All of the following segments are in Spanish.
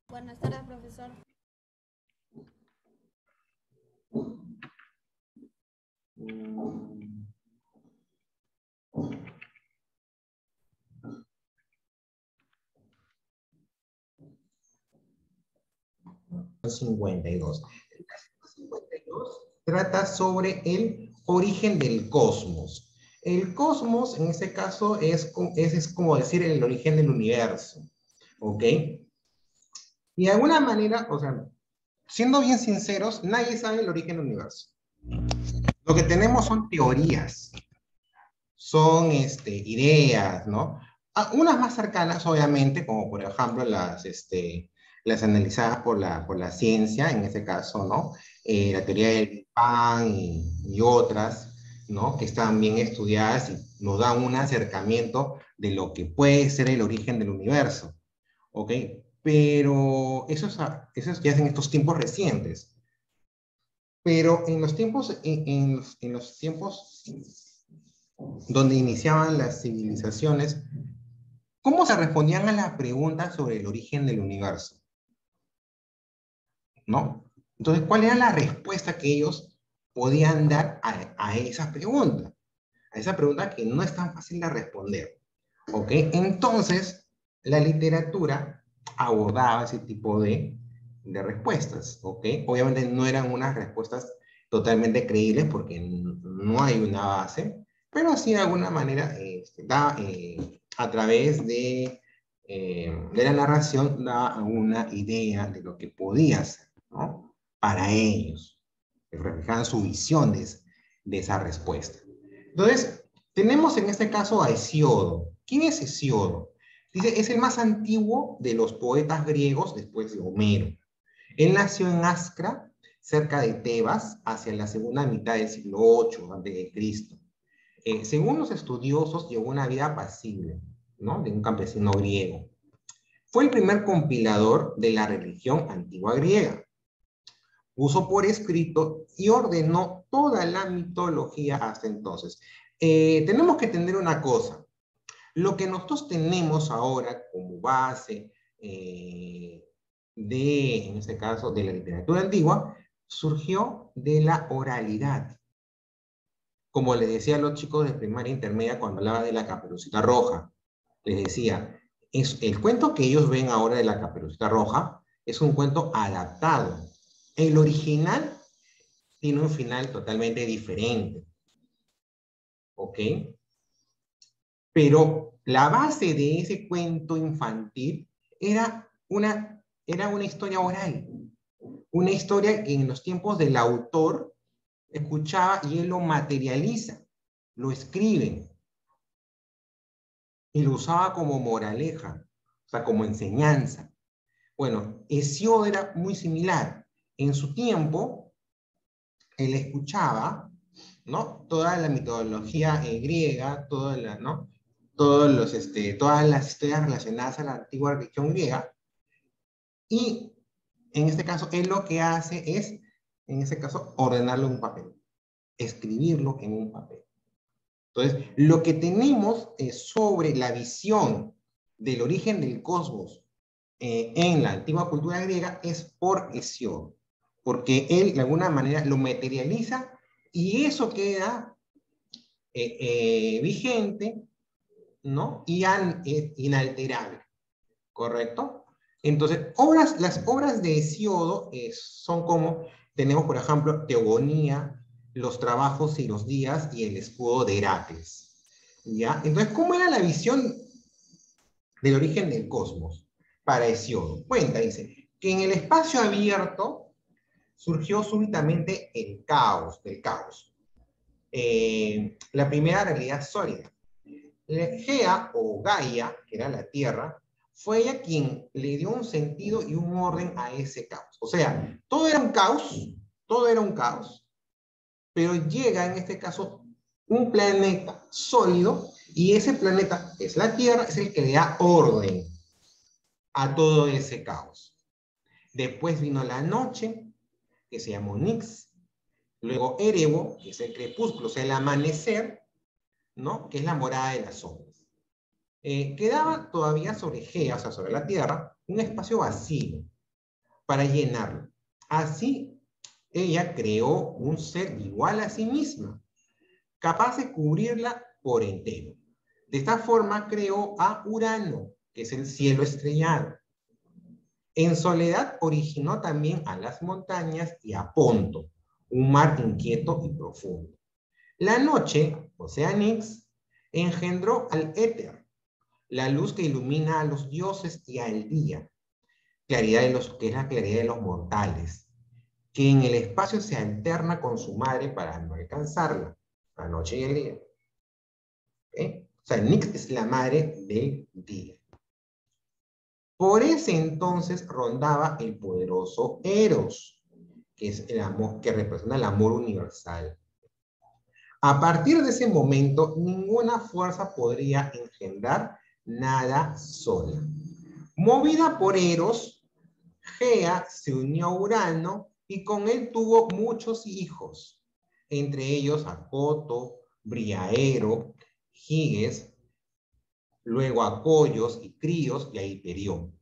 Buenas tardes, profesor. El caso 52 trata sobre el origen del cosmos. El cosmos, en este caso, es como decir el origen del universo. ¿Ok? Y de alguna manera, o sea, siendo bien sinceros, nadie sabe el origen del universo. Lo que tenemos son teorías, son ideas, ¿no? Unas más cercanas, obviamente, como por ejemplo las analizadas por la ciencia, en este caso, ¿no? La teoría del Big Bang y otras, ¿no? Que están bien estudiadas y nos dan un acercamiento de lo que puede ser el origen del universo, ¿ok? Pero eso ya es en estos tiempos recientes. Pero en los tiempos, en los tiempos donde iniciaban las civilizaciones, ¿cómo se respondían a la pregunta sobre el origen del universo? ¿No? Entonces, ¿cuál era la respuesta que ellos podían dar a esa pregunta? A esa pregunta que no es tan fácil de responder. ¿Ok? Entonces, la literatura abordaba ese tipo de respuestas. ¿Ok? Obviamente no eran unas respuestas totalmente creíbles porque no hay una base, pero sí de alguna manera a través de la narración da una idea de lo que podía ser, ¿no? Para ellos, que reflejaban su visión de esa respuesta. Entonces, tenemos en este caso a Hesíodo. ¿Quién es Hesíodo? Dice, es el más antiguo de los poetas griegos después de Homero. Él nació en Ascra, cerca de Tebas, hacia la segunda mitad del siglo VIII a.C. Según los estudiosos, llevó una vida apacible, ¿no? De un campesino griego. Fue el primer compilador de la religión antigua griega. Puso por escrito y ordenó toda la mitología hasta entonces. Tenemos que entender una cosa. Lo que nosotros tenemos ahora como base en este caso, de la literatura antigua, surgió de la oralidad. Como les decía a los chicos de primaria intermedia cuando hablaba de la Caperucita Roja, les decía, el cuento que ellos ven ahora de la Caperucita Roja es un cuento adaptado. El original tiene un final totalmente diferente. ¿Ok? Pero la base de ese cuento infantil era una historia oral. Una historia que en los tiempos del autor escuchaba y él lo materializa, lo escribe y lo usaba como moraleja, o sea, como enseñanza. Bueno, Hesíodo era muy similar. En su tiempo, él escuchaba, ¿no? Toda la mitología griega, ¿no? Todas las historias relacionadas a la antigua religión griega, y en este caso, él lo que hace es, en este caso, ordenarlo en un papel, escribirlo en un papel. Entonces, lo que tenemos sobre la visión del origen del cosmos en la antigua cultura griega es por Hesíodo, porque él de alguna manera lo materializa y eso queda vigente, ¿no? Y inalterable, ¿correcto? Entonces, las obras de Hesíodo son como, tenemos por ejemplo, Teogonía, los trabajos y los días y el escudo de Heracles. ¿Ya? Entonces, ¿cómo era la visión del origen del cosmos para Hesíodo? Cuenta, dice, que en el espacio abierto surgió súbitamente el caos, del caos. La primera realidad sólida. Gea o Gaia, que era la Tierra, fue ella quien le dio un sentido y un orden a ese caos. O sea, todo era un caos, pero llega en este caso un planeta sólido y ese planeta, que es la Tierra, es el que le da orden a todo ese caos. Después vino la noche, que se llamó Nix, luego Erebo, que es el crepúsculo, o sea, el amanecer, ¿no? Que es la morada de las sombras. Quedaba todavía sobre Gea, o sea, sobre la Tierra, un espacio vacío para llenarlo. Así, ella creó un ser igual a sí misma, capaz de cubrirla por entero. De esta forma creó a Urano, que es el cielo estrellado. En soledad originó también a las montañas y a Ponto, un mar inquieto y profundo. La noche, o sea, Nix, engendró al éter, la luz que ilumina a los dioses y al día, claridad de los, que es la claridad de los mortales, que en el espacio se alterna con su madre para no alcanzarla, la noche y el día. ¿Okay? O sea, Nix es la madre del día. Por ese entonces rondaba el poderoso Eros, que es el amor, que representa el amor universal. A partir de ese momento, ninguna fuerza podría engendrar nada sola. Movida por Eros, Gea se unió a Urano y con él tuvo muchos hijos, entre ellos a Coto, Briaero, Giges, luego a Collos y Críos y a Hiperión.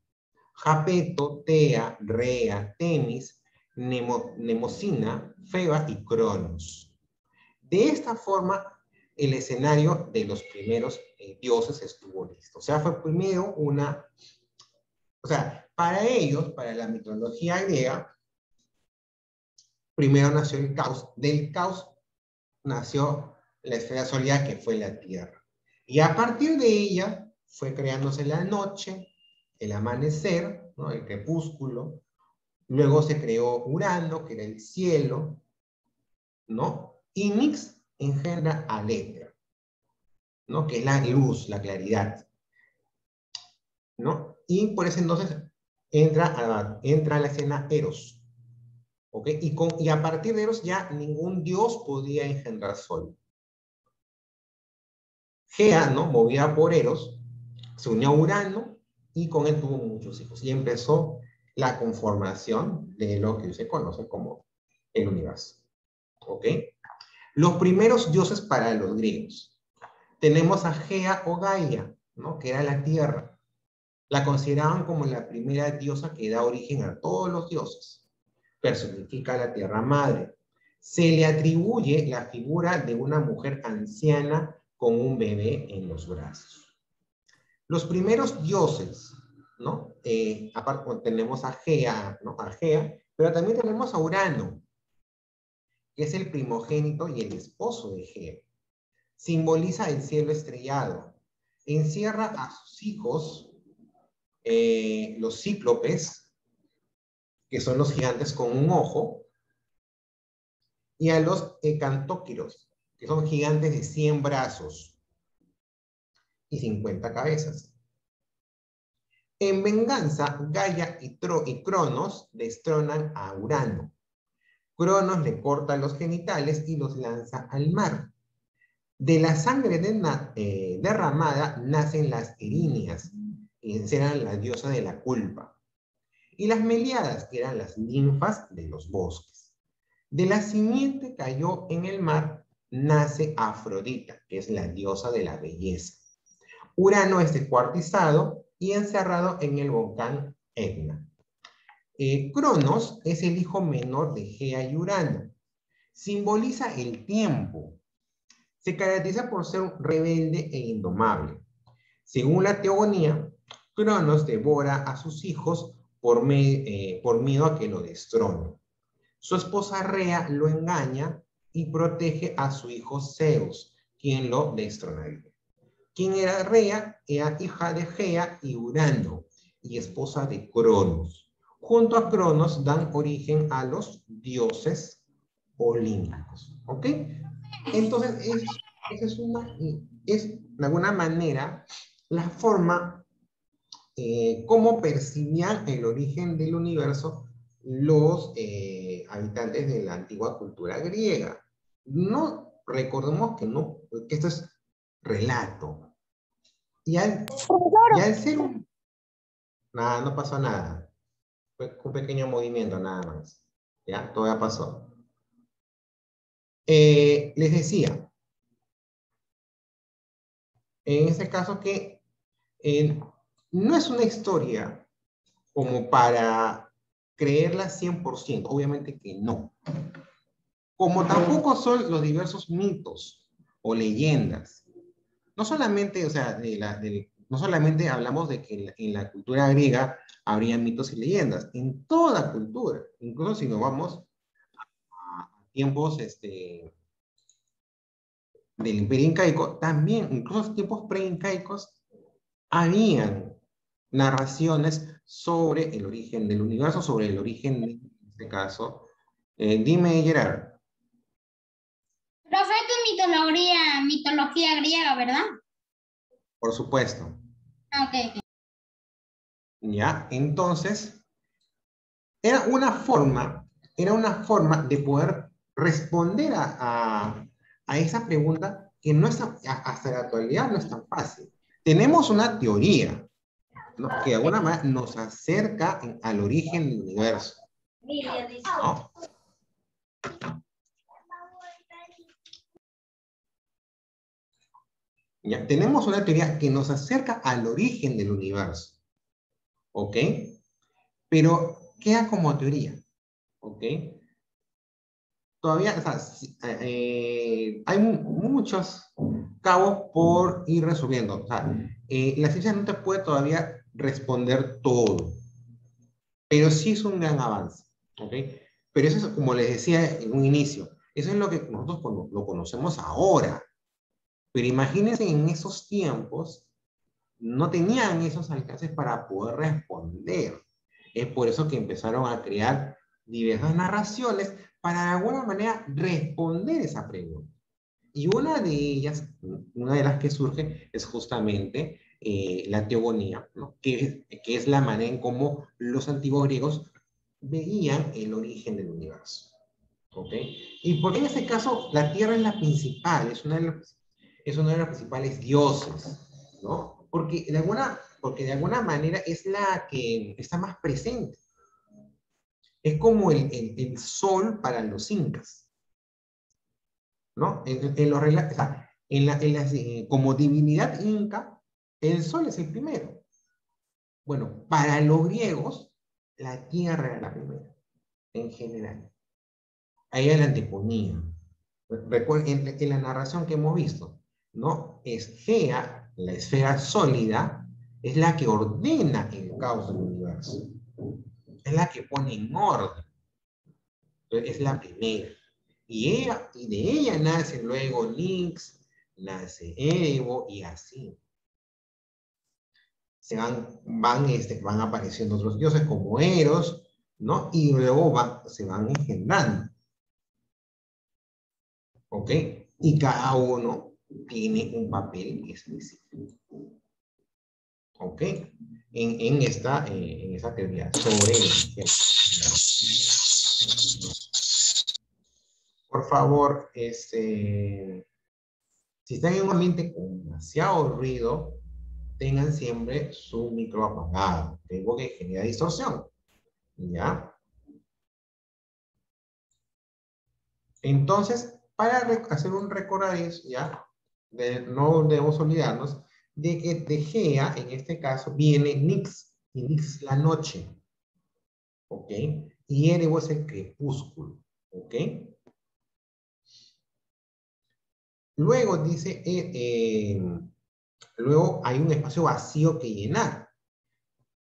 Japeto, Tea, Rea, Temis, Nemocina, Feba y Cronos. De esta forma, el escenario de los primeros dioses estuvo listo. O sea, fue primero una... O sea, para ellos, para la mitología griega, primero nació el caos. Del caos nació la esfera sólida que fue la Tierra. Y a partir de ella fue creándose la noche, el amanecer, ¿no? El crepúsculo. Luego se creó Urano, que era el cielo, ¿no? Y Nix engendra al éter, ¿no? Que es la luz, la claridad, ¿no? Y por eso entonces entra a la escena Eros, ¿ok? Y a partir de Eros ya ningún dios podía engendrar sol. Gea, ¿no? Movida por Eros, se unió a Urano y con él tuvo muchos hijos. Y empezó la conformación de lo que se conoce como el universo, ¿ok? Los primeros dioses para los griegos. Tenemos a Gea o Gaia, ¿no? Que era la tierra. La consideraban como la primera diosa que da origen a todos los dioses. Personifica a la tierra madre. Se le atribuye la figura de una mujer anciana con un bebé en los brazos. Los primeros dioses, ¿no? Aparte tenemos a Gea, ¿no? A Gea, pero también tenemos a Urano, que es el primogénito y el esposo de Gea. Simboliza el cielo estrellado. Encierra a sus hijos, los cíclopes, que son los gigantes con un ojo, y a los ecantóquiros, que son gigantes de 100 brazos y 50 cabezas. En venganza, Gaia y Cronos destronan a Urano. Cronos le corta los genitales y los lanza al mar. De la sangre derramada nacen las erinias, que eran la diosa de la culpa, y las meliadas, que eran las ninfas de los bosques. De la simiente cayó en el mar, nace Afrodita, que es la diosa de la belleza. Urano es descuartizado y encerrado en el volcán Etna. Cronos es el hijo menor de Gea y Urano. Simboliza el tiempo. Se caracteriza por ser rebelde e indomable. Según la teogonía, Cronos devora a sus hijos por miedo a que lo destronen. Su esposa Rea lo engaña y protege a su hijo Zeus, quien lo destronaría. ¿Quién era Rea? Era hija de Gea y Urano, y esposa de Cronos. Junto a Cronos dan origen a los dioses olímpicos. ¿Ok? Entonces, es de alguna manera la forma cómo percibían el origen del universo los habitantes de la antigua cultura griega. No recordemos que, no, que esto es relato. Y al ser un... Nada, no pasó nada. Fue un pequeño movimiento nada más. ¿Ya? Todo ya pasó. Les decía, En este caso que no es una historia como para creerla 100%, obviamente que no. Como tampoco son los diversos mitos o leyendas. No solamente, o sea, no solamente hablamos de que en la cultura griega habría mitos y leyendas, en toda cultura, incluso si nos vamos a tiempos del Imperio Incaico, también, incluso en tiempos pre-incaicos, habían narraciones sobre el origen del universo, sobre el origen, en este caso. Dime, Gerard. Profe, esto es mitología griega, ¿verdad? Por supuesto. Ah, ok, ok. ¿Ya? Entonces, era una forma de poder responder a esa pregunta que no es, hasta la actualidad no es tan fácil. Tenemos una teoría, ¿no? Que de alguna manera nos acerca al origen del universo, ¿no? ¿Ya? Tenemos una teoría que nos acerca al origen del universo, ¿ok? Pero queda como teoría, ¿ok? Todavía, o sea, hay muchos cabos por ir resolviendo. O sea, la ciencia no te puede todavía responder todo, pero sí es un gran avance, ¿ok? Pero eso es, como les decía en un inicio, eso es lo que nosotros lo conocemos ahora. Pero imagínense en esos tiempos, no tenían esos alcances para poder responder. Es por eso que empezaron a crear diversas narraciones para de alguna manera responder esa pregunta. Y una de ellas, una de las que surge, es justamente la teogonía, ¿no? Que es la manera en cómo los antiguos griegos veían el origen del universo. ¿Ok? Y porque en este caso la Tierra es la principal, es uno de los principales dioses, ¿no? Porque de alguna manera es la que está más presente. Es como el sol para los incas, ¿no? O sea, como divinidad inca, el sol es el primero. Bueno, para los griegos, la Tierra era la primera, en general. Ahí la anteponía. Recuerden, en la narración que hemos visto, ¿no? Es Gea, la esfera sólida, es la que ordena el caos del universo. Es la que pone en orden. Entonces, es la primera. Y de ella nace luego Nix, nace Evo y así. Van apareciendo otros dioses como Eros, ¿no? Y luego se van engendrando. ¿Ok? Y cada uno tiene un papel específico. ¿Ok? En esta teoría sobre el origen. Por favor, si están en un ambiente con demasiado ruido, tengan siempre su micro apagado, ¿okay? Porque genera distorsión. ¿Ya? Entonces, para hacer un recordatorio, ¿ya? No debemos olvidarnos de que de Gea, en este caso, viene Nix, y Nix es la noche, ¿ok? Y Erebo es el crepúsculo, ¿ok? Luego dice, luego hay un espacio vacío que llenar,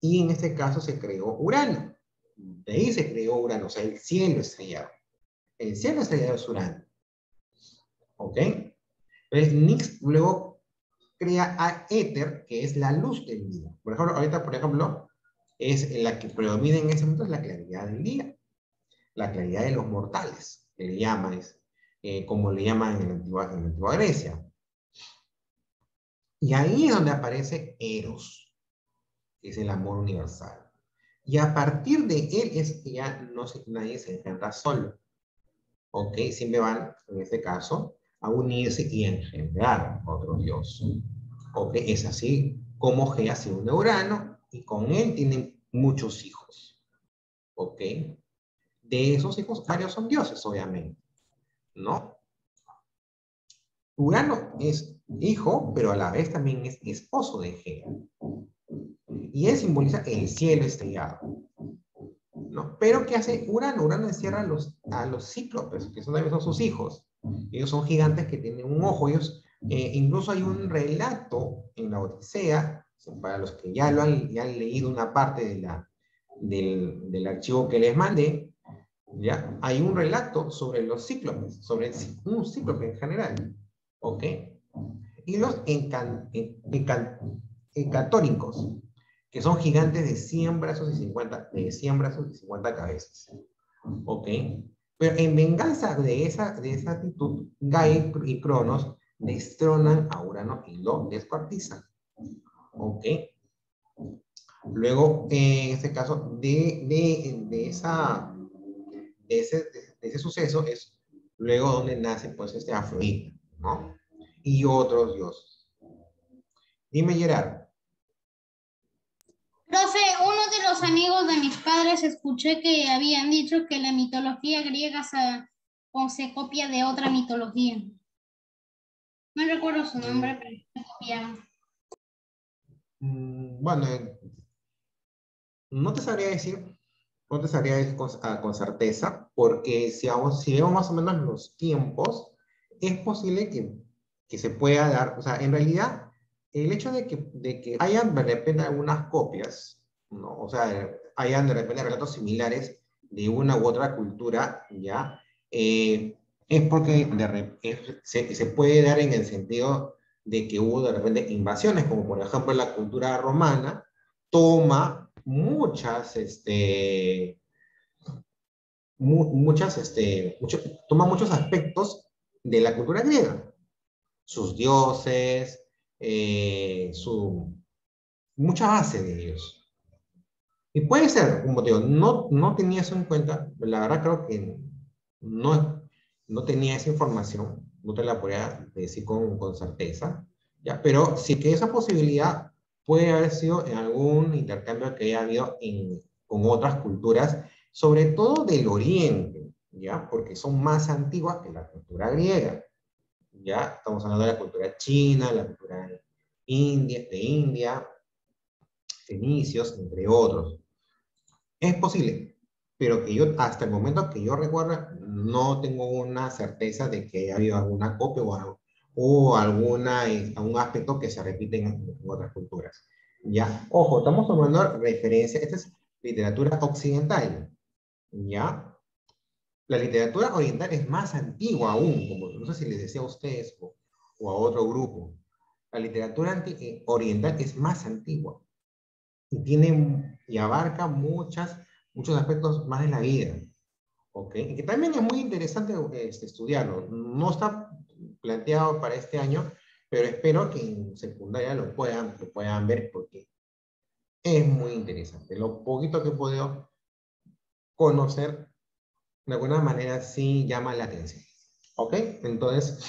y en este caso se creó Urano. De ahí se creó Urano, o sea, el cielo estrellado. El cielo estrellado es Urano, ¿ok? Entonces, Nix luego crea a éter, que es la luz del día. Por ejemplo, ahorita, por ejemplo, es la que predomina en ese momento es la claridad del día, la claridad de los mortales, que le llama, como le llaman en la antigua Grecia. Y ahí es donde aparece Eros, que es el amor universal. Y a partir de él es que ya nadie se encuentra solo. ¿Ok? Siempre van, en este caso, a unirse y engendrar otro dios. ¿Ok? Es así como Gea se une a Urano y con él tienen muchos hijos. ¿Ok? De esos hijos, varios son dioses, obviamente. ¿No? Urano es hijo, pero a la vez también es esposo de Gea. Y él simboliza el cielo estrellado, ¿no? Pero ¿qué hace Urano? Urano encierra a los cíclopes, que también son sus hijos. Ellos son gigantes que tienen un ojo. Ellos, incluso hay un relato en la Odisea, para los que ya ya han leído una parte del archivo que les mandé, ¿ya? Hay un relato sobre los cíclopes, sobre un cíclope en general, ¿ok? Y los encantónicos, que son gigantes de 100 brazos y 50 cabezas, ¿ok? Pero en venganza de esa actitud, Gaia y Cronos destronan a Urano y lo descuartizan, ¿ok? Luego, en este caso, de ese suceso es luego donde nace pues este Afrodita, ¿no? Y otros dioses. Dime, Gerard. Profe, uno de los amigos de mis padres escuché que habían dicho que la mitología griega se copia de otra mitología. No recuerdo su nombre, pero se copiaban. Bueno, no te sabría decir, no te sabría decir con certeza, porque si vemos más o menos los tiempos, es posible que se pueda dar, o sea, en realidad, el hecho de que hayan de repente algunas copias, ¿no? O sea, hayan de repente relatos similares de una u otra cultura, ¿ya? Es porque se puede dar en el sentido de que hubo de repente invasiones, como por ejemplo la cultura romana toma toma muchos aspectos de la cultura griega, sus dioses, mucha base de ellos. Y puede ser, como te digo, no tenía eso en cuenta, la verdad creo que no tenía esa información, no te la podía decir con certeza, ¿ya? Pero sí que esa posibilidad puede haber sido en algún intercambio que haya habido con otras culturas, sobre todo del Oriente, ¿ya? Porque son más antiguas que la cultura griega, ¿ya? Estamos hablando de la cultura china, la cultura de India, fenicios, entre otros. Es posible, pero que yo, hasta el momento que yo recuerdo, no tengo una certeza de que haya habido alguna copia o algún aspecto que se repite en otras culturas. Ya, ojo, estamos tomando referencia, esta es literatura occidental, ya. La literatura oriental es más antigua aún, como no sé si les decía a ustedes o a otro grupo. La literatura oriental es más antigua y abarca muchos aspectos más de la vida, ¿ok? Y que también es muy interesante estudiarlo. No está planteado para este año, pero espero que en secundaria lo puedan ver porque es muy interesante. Lo poquito que he podido conocer, de alguna manera sí llama la atención, ¿ok? Entonces,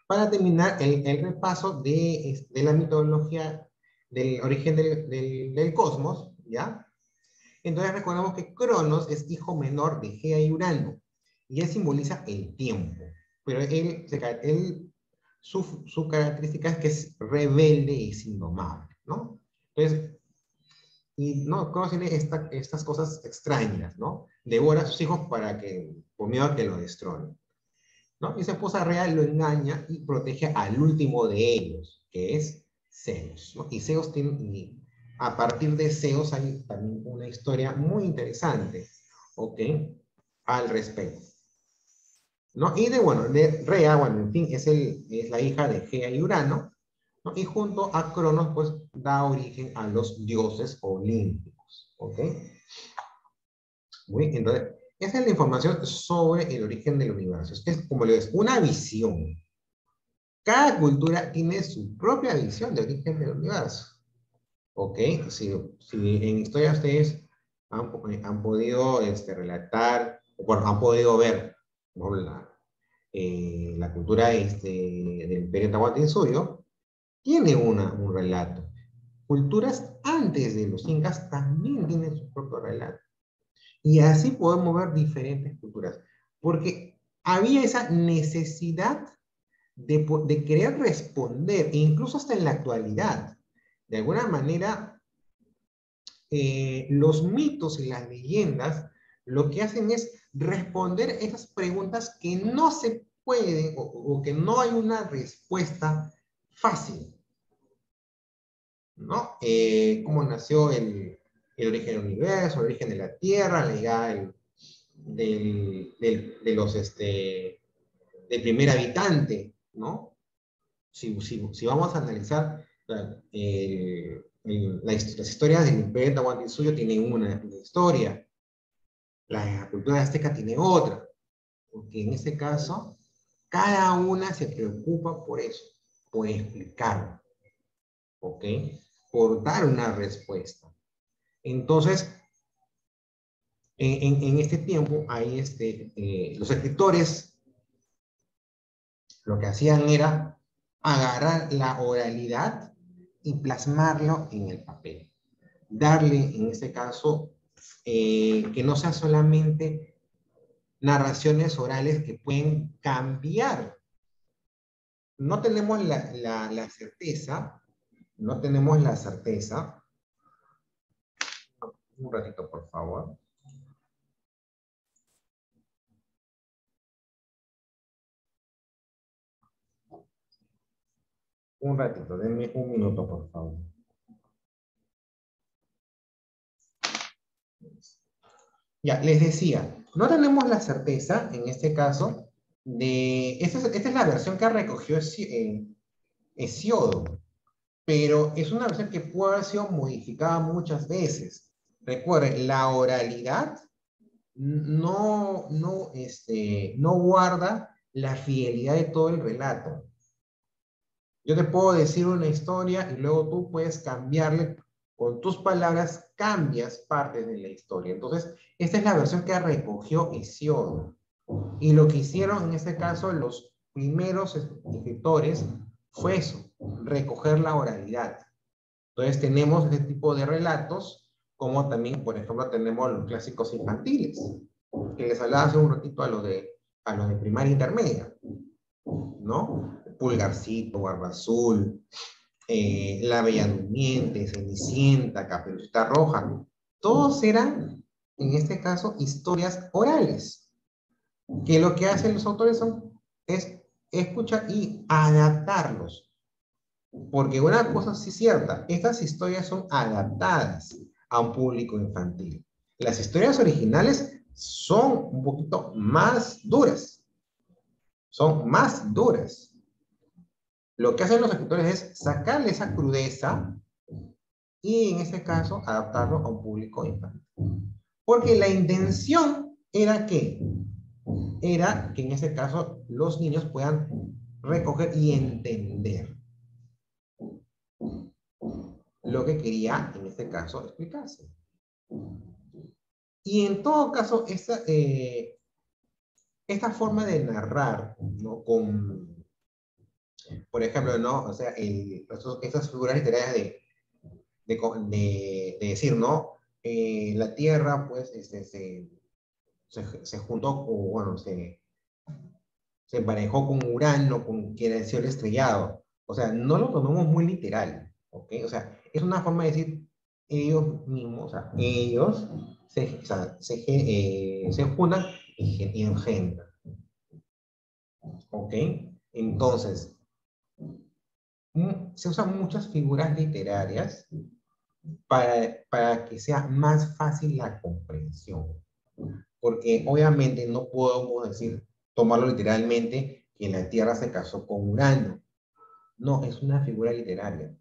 para terminar el repaso de la mitología del origen del cosmos, ¿ya? Entonces recordamos que Cronos es hijo menor de Gea y Urano, y él simboliza el tiempo, pero su característica es que es rebelde y es indomable, ¿no? Entonces, y no, Cronos tiene estas cosas extrañas, ¿no? Devora a sus hijos por miedo a que lo destronen, ¿no? Y su esposa real lo engaña y protege al último de ellos, que es Zeus, ¿no? Y a partir de Zeus hay también una historia muy interesante, ¿ok? Al respecto, ¿no? Y de Rea, bueno, en fin, es la hija de Gea y Urano, ¿no? Y junto a Cronos, pues, da origen a los dioses olímpicos, ¿ok? Muy bien, entonces, esa es la información sobre el origen del universo. Es como le digo, es una visión. Cada cultura tiene su propia visión de origen del universo. ¿Ok? Si en historia ustedes han podido relatar, bueno, han podido ver, ¿no? La cultura del Imperio Tahuantinsuyo, tiene un relato. Culturas antes de los incas también tienen su propio relato. Y así podemos ver diferentes culturas. Porque había esa necesidad de querer responder, e incluso hasta en la actualidad. De alguna manera, los mitos y las leyendas lo que hacen es responder esas preguntas que no se pueden o que no hay una respuesta fácil, ¿no? ¿Cómo nació el origen del universo, el origen de la Tierra, la llegada de los, del primer habitante, ¿no? Si vamos a analizar las historias del Imperio Tahuantinsuyo, tienen una historia, la cultura azteca tiene otra, porque en este caso, cada una se preocupa por eso, por explicarlo, ¿ok? Por dar una respuesta. Entonces, en este tiempo, ahí los escritores lo que hacían era agarrar la oralidad y plasmarlo en el papel. Darle, en este caso, que no sea solamente narraciones orales que pueden cambiar. No tenemos la certeza, no tenemos la certeza. Un ratito, por favor. Un ratito, denme un minuto, por favor. Ya, les decía, no tenemos la certeza, en este caso, esta es la versión que recogió Hesiodo, pero es una versión que puede haber sido modificada muchas veces. Recuerden, la oralidad no guarda la fidelidad de todo el relato. Yo te puedo decir una historia y luego tú puedes cambiarle, con tus palabras cambias partes de la historia. Entonces, esta es la versión que recogió Hesiodo. Y lo que hicieron en este caso los primeros escritores fue eso, recoger la oralidad. Entonces tenemos este tipo de relatos, como también, por ejemplo, tenemos los clásicos infantiles, que les hablaba hace un ratito a los de primaria intermedia, ¿no? Pulgarcito, Barba Azul, La Bella Durmiente, Cenicienta, Caperucita Roja. Todos eran, en este caso, historias orales, que lo que hacen los autores es escuchar y adaptarlos. Porque una cosa sí es cierta, estas historias son adaptadas a un público infantil. Las historias originales son un poquito más duras. Son más duras. Lo que hacen los escritores es sacarle esa crudeza y en este caso adaptarlo a un público infantil. Porque la intención era que en este caso los niños puedan recoger y entender lo que quería en este caso explicarse. Y en todo caso, esta forma de narrar, ¿no? Por ejemplo, ¿no? O sea, estas figuras literarias de decir, ¿no? La Tierra, pues, se juntó, o bueno, se emparejó con Urano, que era el cielo estrellado. O sea, no lo tomemos muy literal, ¿ok? O sea, es una forma de decir ellos mismos, o sea, ellos se juntan y engendran, ¿ok? Entonces, se usan muchas figuras literarias para que sea más fácil la comprensión. Porque obviamente no podemos decir, tomarlo literalmente, que la Tierra se casó con Urano. No, es una figura literaria.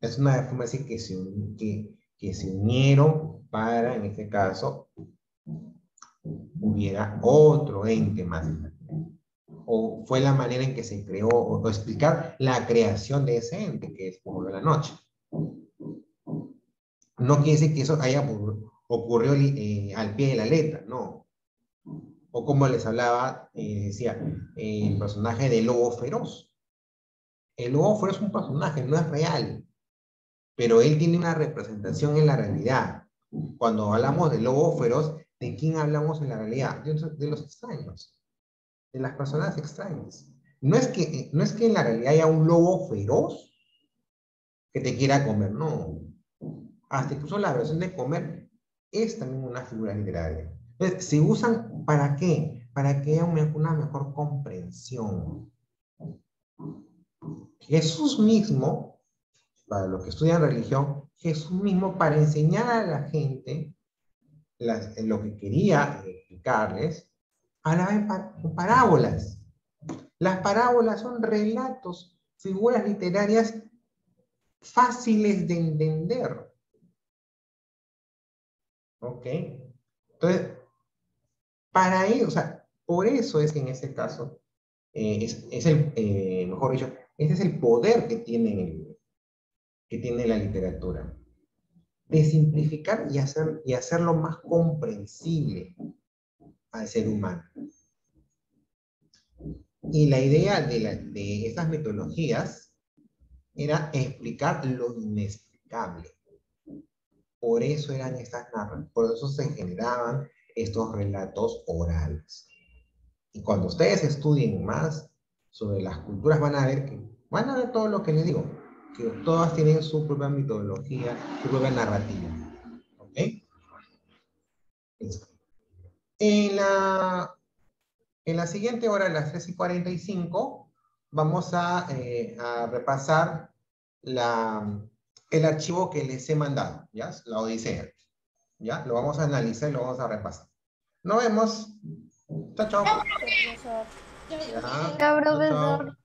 Es una forma de decir que se unieron para, en este caso, hubiera otro ente más. O fue la manera en que se creó, o explicar la creación de ese ente, que es como de la noche. No quiere decir que eso haya ocurrió al pie de la letra, no. O como les hablaba, decía, el personaje del lobo feroz. El lobo feroz es un personaje, no es real, pero él tiene una representación en la realidad. Cuando hablamos del lobo feroz, ¿de quién hablamos en la realidad? De los extraños, de las personas extrañas. no es que en la realidad haya un lobo feroz que te quiera comer, no. Hasta incluso la versión de comer es también una figura literaria. Entonces, se usan ¿para qué? Para que haya una mejor comprensión. Jesús mismo, para los que estudian religión, Jesús mismo para enseñar a la gente lo que quería explicarles, hablaba en parábolas. Las parábolas son relatos, figuras literarias fáciles de entender. ¿Ok? Entonces, para ello, o sea, por eso es que en este caso, es el, mejor dicho, ese es el poder que tiene la literatura, de simplificar y hacerlo más comprensible al ser humano. Y la idea de estas metodologías era explicar lo inexplicable. Por eso eran estas narrativas, por eso se generaban estos relatos orales. Y cuando ustedes estudien más sobre las culturas, van a ver todo lo que les digo, que todas tienen su propia metodología, su propia narrativa. ¿Ok? Listo. En la siguiente hora, a las 3:45, vamos a repasar el archivo que les he mandado, ¿ya? La Odisea. ¿Ya? Lo vamos a analizar y lo vamos a repasar. Nos vemos. Chao, chao. Profesor. Ya. Chao, Chao, profesor. chao.